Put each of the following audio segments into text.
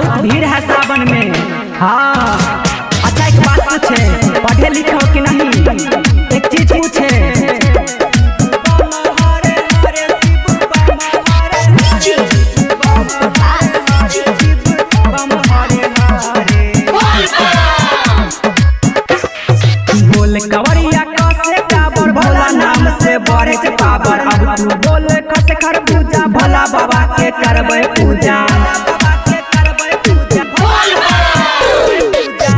बहुत भीड़ है सावन में। हाँ अच्छा एक बात पूछे, पढ़े लिखे हो कि नहीं? एक चीज पूछे, बोल कवरिया कसे काबर भोला नाम से बढ़े के पावर। अब तू बोल कस खरबूजा भोला बाबा के करबे पूजा।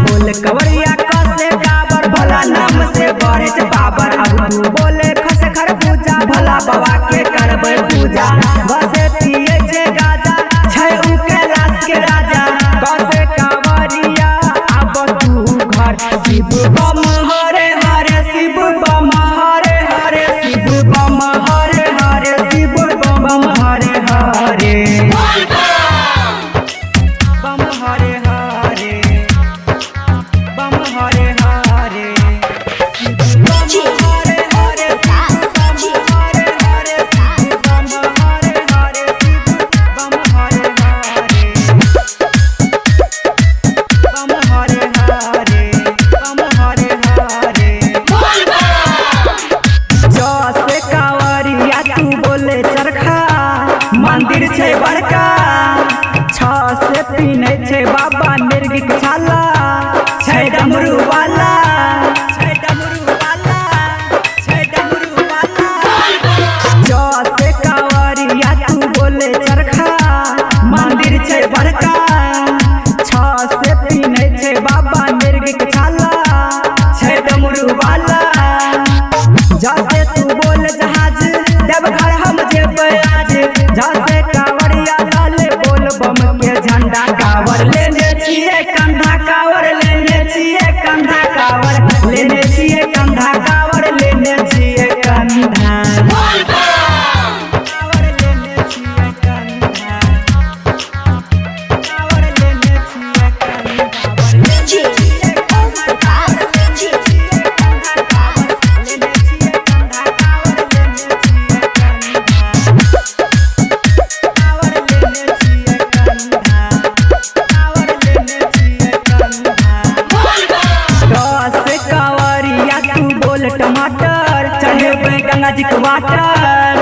बोल कवरिया कसे काबर भोला नाम से बढ़े के पावर। अब तू बोल कस खरबूजा भोला बाबा के करबे पूजा। बसे पिए छे गाजा छै उ कैलाश के राजा। कसे कावरिया अब तू घर शिव बम हरे हरे शिव बम हरे हरे शिव बम हरे हरे शिव बम हरे हरे बम हरे हरे बम हरे हरे शिव बम हरे हरे बम हरे हरे शिव बम हरे हरे शिव बम हरे हरे बम हरे हरे बम हरे हरे। जैसे कावरिया तू बोले चरखा मंदिर छे बड़का। छ से पीने छे बाबा मिर्गिक छाला छे डमरू वाला छे डमरू वाला छे डमरू वाला। जैसे कावरिया तू बोले चरखा मंदिर छे बड़का। छ से पीने छे बाबा मिर्गिक छाला छे डमरू वाला। जैसे तू बोल जहाज देवघर हम जेबै आज। जैसे कावरिया लाले बोल बम के झंडा। कावर लेने छिए कंधा कावर लेने छिए कंधा कावर लेने छिए कंधा कावर लेने छिए कंधा कावर लेने छिए कंधा कावर लेने छिए कंधा लेने छिए कंधा कावर लेने छिए कंधा कावर लेने छिए कंधा कावर लेने छिए कंधा कावर लेने छिए कंधा कावर लेने छिए कंधा। दस कावरिया तू बोल टमाटर चढ़ेबे गंगा जी के वाटर।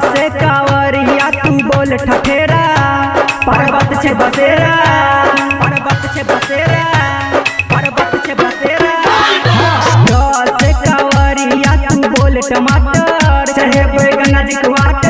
से कावरिया तू बोल ठठेरा पर्वत छे बसेरा पर्वत छे बसेरा पर्वत छे बसेरा। से कावरिया तू बोल टमाटर चढ़ेबे गंगा जी के वाटर।